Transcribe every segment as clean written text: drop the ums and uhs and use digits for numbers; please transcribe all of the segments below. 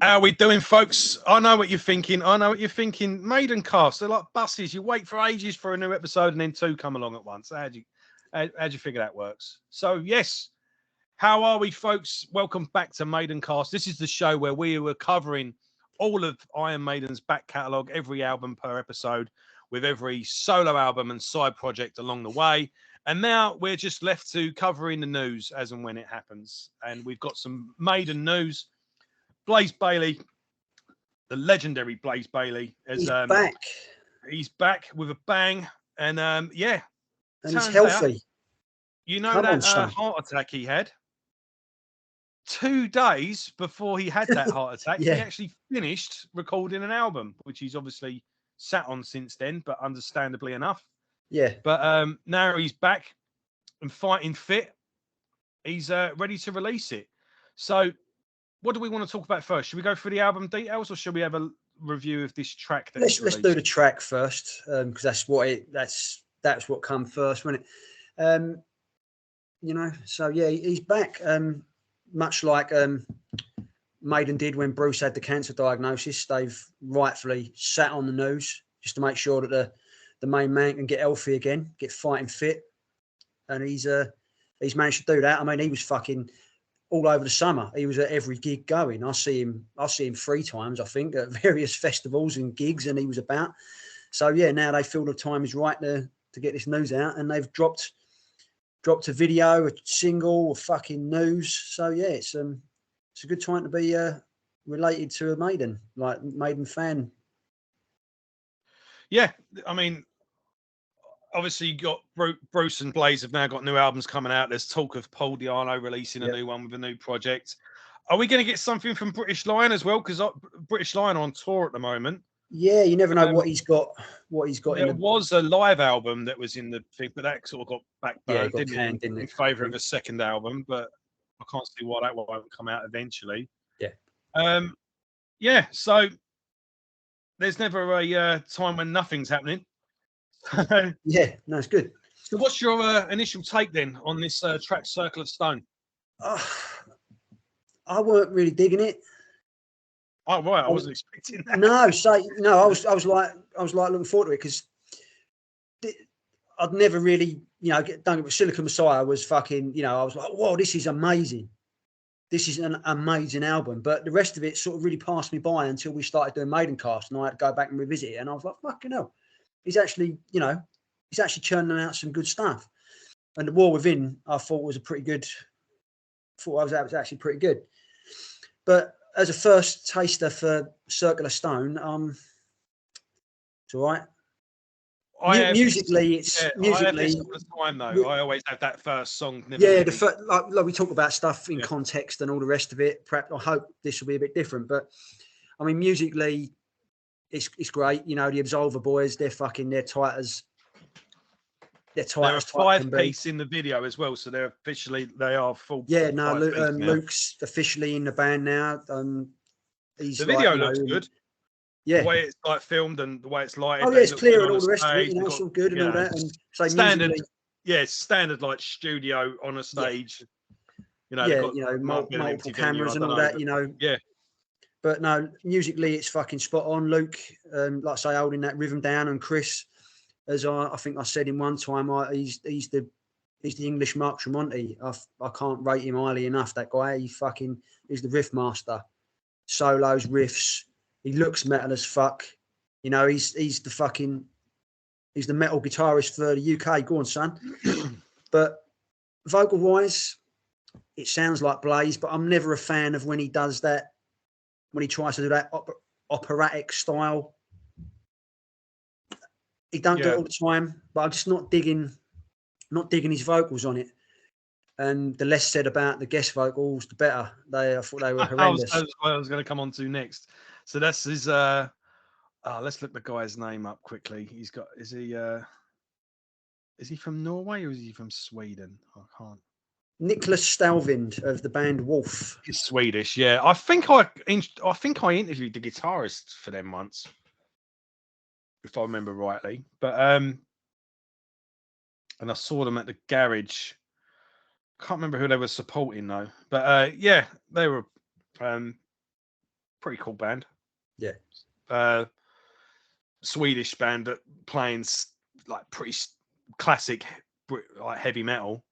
How we doing, folks? I know what you're thinking. Maidencast, they're like buses. You wait for ages for a new episode and then two come along at once. How'd you figure that works? So, yes, how are we, folks? Welcome back to Maidencast. This is the show where we were covering all of Iron Maiden's back catalogue, every album per episode, with every solo album and side project along the way. And now we're just left to covering the news as and when it happens. And we've got some Maiden news. Bayley, the legendary Blaze Bayley, he's back. He's back with a bang, and and he's healthy. Out, you know heart attack he had 2 days before he had that heart attack. He actually finished recording an album, which he's obviously sat on since then, but understandably enough. Yeah. But now he's back and fighting fit. He's ready to release it. So, what do we want to talk about first? Should we go through the album details, or should we have a review of this track? Let's do the track first, because that's what come first, wasn't it? So yeah, he's back. Much like Maiden did when Bruce had the cancer diagnosis, they've rightfully sat on the news just to make sure that the main man can get healthy again, get fighting fit, and he's managed to do that. I mean, he was fucking all over the summer. He was at every gig going. I see him 3 times, I think, at various festivals and gigs, and he was about. So yeah, now they feel the time is right to get this news out, and they've dropped a video, a single, a fucking news. So yeah, it's a good time to be related to a Maiden fan. Yeah, I mean, obviously, you got Bruce and Blaze have now got new albums coming out. There's talk of Paul Di'Anno releasing a new one with a new project. Are we going to get something from British Lion as well? Because British Lion are on tour at the moment. Yeah, you never know what he's got. There was a live album that was in the thing, but that sort of got backburned, didn't it? In favour of a second album. But I can't see why that won't come out eventually. Yeah. So there's never a time when nothing's happening. Yeah, no, it's good. So what's your initial take then on this track Circle of Stone? I weren't really digging it. Oh right, I wasn't expecting that. I was like looking forward to it, because I'd never really, done it with Silicon Messiah was fucking, I was like, whoa, this is amazing. This is an amazing album. But the rest of it sort of really passed me by until we started doing Maidencast, and I had to go back and revisit it, and I was like, fucking hell. He's actually churning out some good stuff. And The War Within, I thought was actually pretty good. But as a first taster for Circle of Stone, it's all right. Musically. I have this all the time though. I always have that first song. Like we talk about stuff in context and all the rest of it. Perhaps I hope this will be a bit different, but I mean, musically, it's great. The Absolver boys, they're tight as. They're a 5-piece in the video as well, so they are full. Yeah, no, Luke's officially in the band now. The video looks good. Yeah, the way it's like filmed and the way it's lighted. Oh yeah, it's clear and all the rest of it. It's all good and all that. And so standard, musically, it's standard like studio on a stage. Multiple cameras and all that. Yeah. But no, musically it's fucking spot on. Luke, like I say, holding that rhythm down, and Chris, as I think I said in one time, he's the English Mark Tremonti. I can't rate him highly enough. That guy, he's the riff master. Solos, riffs. He looks metal as fuck. He's the metal guitarist for the UK. Go on, son. But vocal wise, it sounds like Blaze. But I'm never a fan of when he does that. When he tries to do that operatic style. He don't do it all the time, but I'm just not digging his vocals on it. And the less said about the guest vocals, the better. I thought they were horrendous. I was going to come on to next. So that's his. Let's look the guy's name up quickly. Is he from Norway or is he from Sweden? I can't. Nicholas Stalvind of the band Wolf. He's Swedish, yeah. I think I interviewed the guitarist for them once, if I remember rightly. But and I saw them at the garage. Can't remember who they were supporting though. But they were Pretty cool band. Yeah. Swedish band that playing like pretty classic, like heavy metal.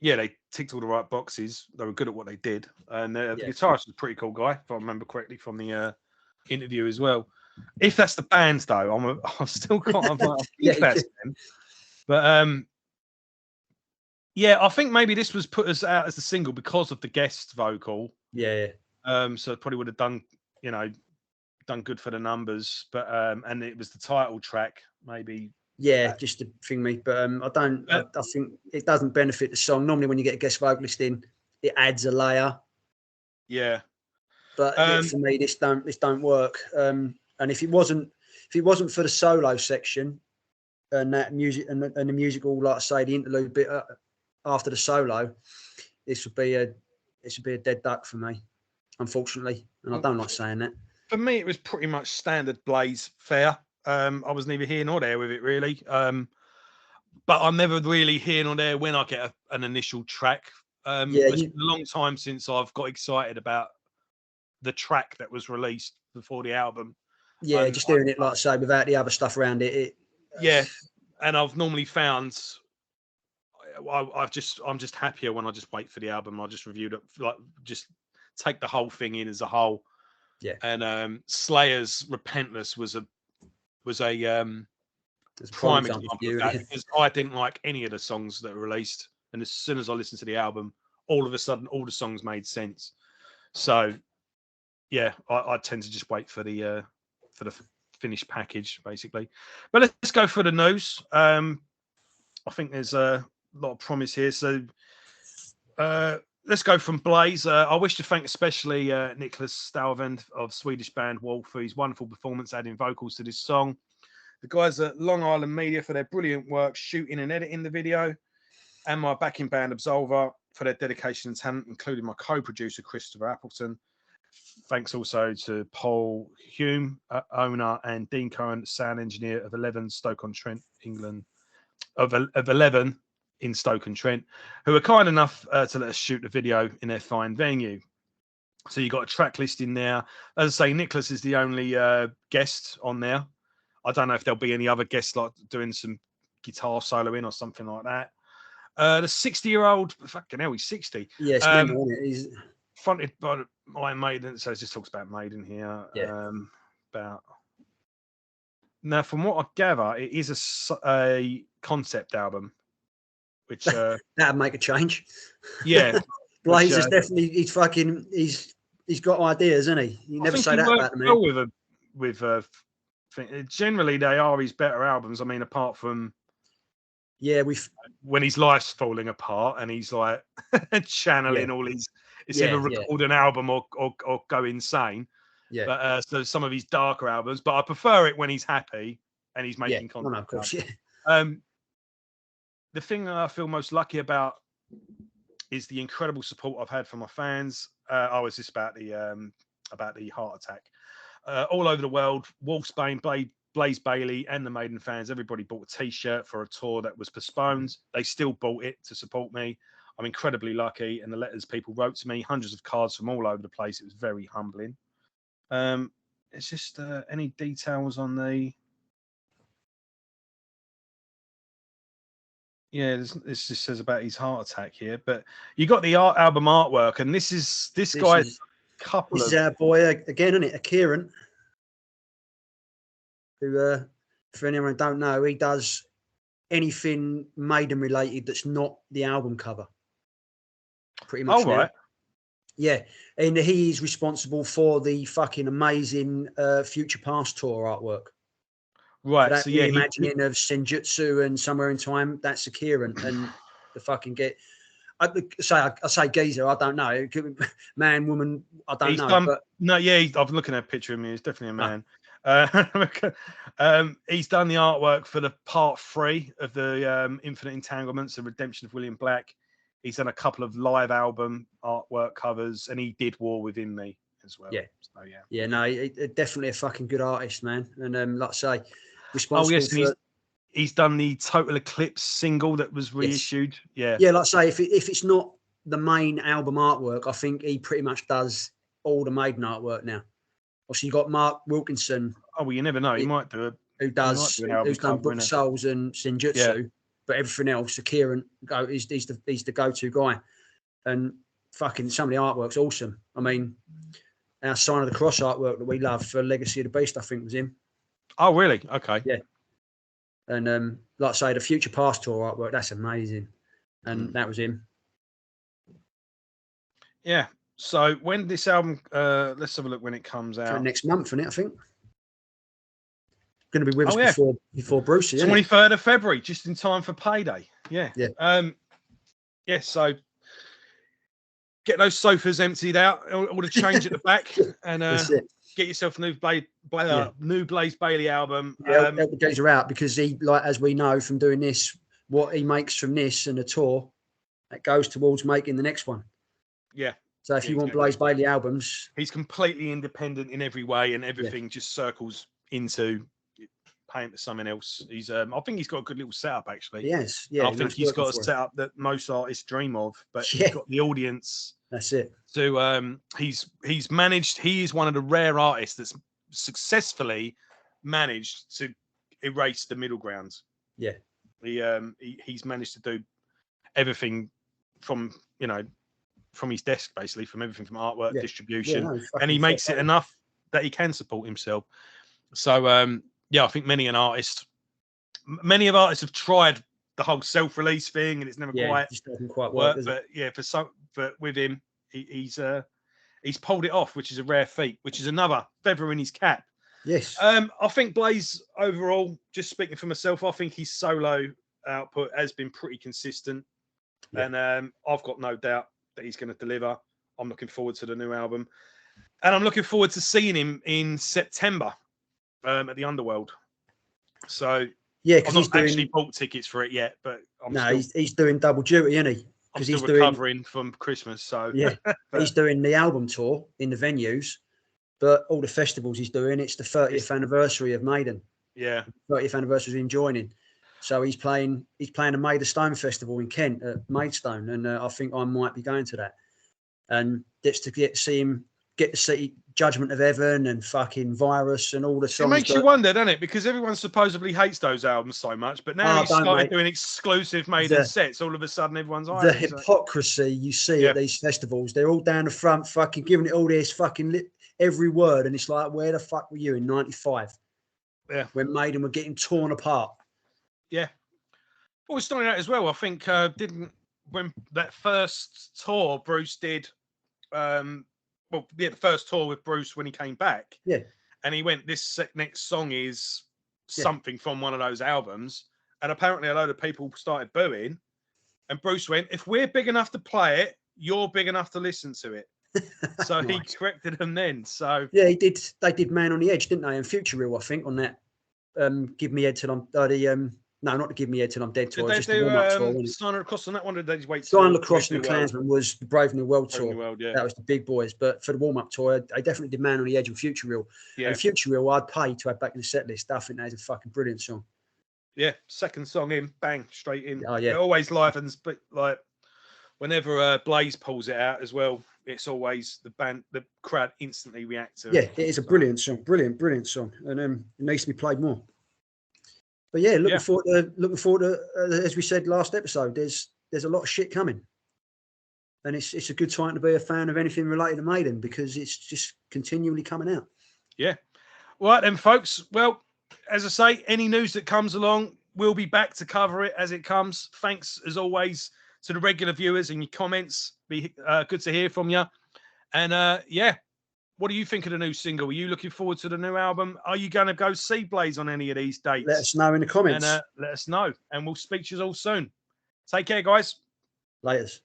Yeah, they ticked all the right boxes. They were good at what they did, and the guitarist was a pretty cool guy, if I remember correctly from the interview as well. If that's the band, though, I'm still quite. I think that's them. But yeah, I think maybe this was put us out as the single because of the guest vocal. Yeah. So it probably would have done, done good for the numbers. But and it was the title track, maybe. Yeah, just a thing, me. But I think it doesn't benefit the song. Normally, when you get a guest vocalist in, it adds a layer. Yeah. But for me, this don't work. And if it wasn't for the solo section and that music and the musical, like I say, the interlude bit after the solo, this would be a dead duck for me, unfortunately. And I don't like saying that. For me, it was pretty much standard Blaze fare. I was neither here nor there with it, really. But I'm never really here nor there when I get an initial track. It's been a long time since I've got excited about the track that was released before the album. Yeah, just doing it, like I say, without the other stuff around it. And I've normally found I'm just happier when I just wait for the album. I just reviewed it, like just take the whole thing in as a whole. Yeah. And Slayer's Repentless was a prime example of that, because I didn't like any of the songs that were released, and as soon as I listened to the album, all of a sudden all the songs made sense. So yeah, I tend to just wait for the finished package, basically. But let's go for the news. I think there's a lot of promise here. So let's go from Blaze. I wish to thank especially Nicholas Stalvend of Swedish band Wolf for his wonderful performance adding vocals to this song. The guys at Long Island Media for their brilliant work shooting and editing the video, and my backing band Absolver for their dedication and talent, including my co-producer Christopher Appleton. Thanks also to Paul Hume, owner, and Dean Curran, sound engineer of 11 Stoke-on-Trent, England, of 11 in Stoke-on-Trent, who are kind enough to let us shoot the video in their fine venue. So you got a track list in there. As I say, Nicholas is the only guest on there. I don't know if there'll be any other guests like doing some guitar soloing or something like that. The 60-year-old, fucking hell, he's 60. Yeah, it's mental, isn't it? He's fronted by Iron Maiden, so it just talks about Maiden here. Yeah. Now, from what I gather, it is a concept album, which that'd make a change. Yeah, Blaze is definitely he's got ideas, isn't he? You never say that about the man. Well generally they are his better albums. I mean, apart from when his life's falling apart and he's like channeling all his. It's either record an album or go insane. Yeah. But so some of his darker albums, but I prefer it when he's happy and he's making content. Well, of course, the thing that I feel most lucky about is the incredible support I've had from my fans. It's just about the heart attack. All over the world, Wolfsbane, Blaze Bayley, and the Maiden fans, everybody bought a T-shirt for a tour that was postponed. They still bought it to support me. I'm incredibly lucky, and the letters people wrote to me, hundreds of cards from all over the place. It was very humbling. It's just any details on the. Yeah, this just says about his heart attack here, but you got the album artwork, and this guy's couple. This is our boy again, isn't it? Kieran, who, for anyone who don't know, he does anything Maiden related that's not the album cover. Pretty much. Oh, right. Yeah, and he's responsible for the fucking amazing Future Past tour artwork. Right. So yeah, imagining of Senjutsu and Somewhere in Time, that's a Kieran, and the fucking I say geezer, I don't know. It could be man, woman, I don't know. I'm looking at a picture of him. He's definitely a man. He's done the artwork for the part 3 of the Infinite Entanglements, the Redemption of William Black. He's done a couple of live album artwork covers, and he did War Within Me as well. Yeah. So, yeah. Yeah, no, definitely a fucking good artist, man. And like I say, responsible for... he's done the Total Eclipse single that was reissued. Yes. Yeah, like I say, if it's not the main album artwork, I think he pretty much does all the Maiden artwork now. Obviously, you got Mark Wilkinson. Oh, well, you never know. He might do who's done Book of Souls and Senjutsu, but everything else, Kieran he's the go-to guy. And fucking some of the artwork's awesome. I mean, our Sign of the Cross artwork that we love for Legacy of the Beast, I think, was him. Oh, really? Okay. Yeah. And like I say, the Future Past tour artwork, that's amazing. And that was him. Yeah. So when this album, let's have a look when it comes out. Next month, isn't it, I think? Going to be with us before Brucey, 23rd of February, just in time for payday. Yeah. Yeah. So get those sofas emptied out, all the change at the back, and get yourself a new Blaze Bayley album. Help the geezer out, because he, like, as we know from doing this, what he makes from this and the tour, that goes towards making the next one. Yeah. So if you want Blaze Bayley albums, he's completely independent in every way, and everything just circles into paying to something else. He's I think he's got a good little setup, actually. Yes, yeah. I think he's got a setup that most artists dream of, but he's got the audience. That's it. So he's managed. He is one of the rare artists that's successfully managed to erase the middle ground. Yeah. He's managed to do everything from from his desk, basically, from everything from artwork, distribution, and he makes it enough that he can support himself. So I think many of artists have tried the whole self-release thing, and it's never doesn't quite work. But with him, he's pulled it off, which is a rare feat, which is another feather in his cap. Yes. I think Blaze overall, just speaking for myself, I think his solo output has been pretty consistent, and I've got no doubt that he's going to deliver. I'm looking forward to the new album, and I'm looking forward to seeing him in September at the Underworld. So because I've not actually bought tickets for it yet, but he's doing double duty, isn't he? Because he's recovering from Christmas. So he's doing the album tour in the venues, but all the festivals he's doing. It's the 30th anniversary of Maiden. Yeah, 30th anniversary in joining. So he's playing a Maid of Stone festival in Kent at Maidstone, and I think I might be going to that. And that's to get to see Judgment of Heaven and fucking Virus and all the songs. It makes you wonder, doesn't it? Because everyone supposedly hates those albums so much, but now he's started doing exclusive Maiden sets. All of a sudden, everyone's the hypocrisy you see at these festivals. They're all down the front, fucking giving it all this fucking every word, and it's like, where the fuck were you in '95? Yeah, when Maiden were getting torn apart. Yeah. What was starting out as well, I think, when that first tour Bruce did, the first tour with Bruce when he came back. Yeah. And he went, this next song is something from one of those albums. And apparently a load of people started booing. And Bruce went, if we're big enough to play it, you're big enough to listen to it. So he corrected them then. So yeah, he did. They did Man on the Edge, didn't they? And Future Real, I think, on that. Give Me Head Till I'm no, not to Give Me Head Till I'm Dead tour. Did they do Sign of the Cross on that one? Or did they just wait? Sign of the Cross and the Klansman was the Brave New World tour. Yeah. That was the big boys. But for the warm-up tour, I definitely did Man on the Edge and Future Real. Yeah. And Future Real, I'd pay to have back in the set list. I think that is a fucking brilliant song. Yeah, second song in, bang, straight in. Oh yeah. It always livens, but like whenever Blaze pulls it out as well, it's always the crowd instantly react to it. Yeah, it is a brilliant song, brilliant song, and it needs to be played more. But yeah, looking forward to as we said last episode, there's a lot of shit coming, and it's a good time to be a fan of anything related to Maiden because it's just continually coming out. Yeah, right then, folks. Well, as I say, any news that comes along, we'll be back to cover it as it comes. Thanks as always to the regular viewers and your comments. Be good to hear from you. And what do you think of the new single? Are you looking forward to the new album? Are you going to go see Blaze on any of these dates? Let us know in the comments. And let us know. And we'll speak to you all soon. Take care, guys. Laters.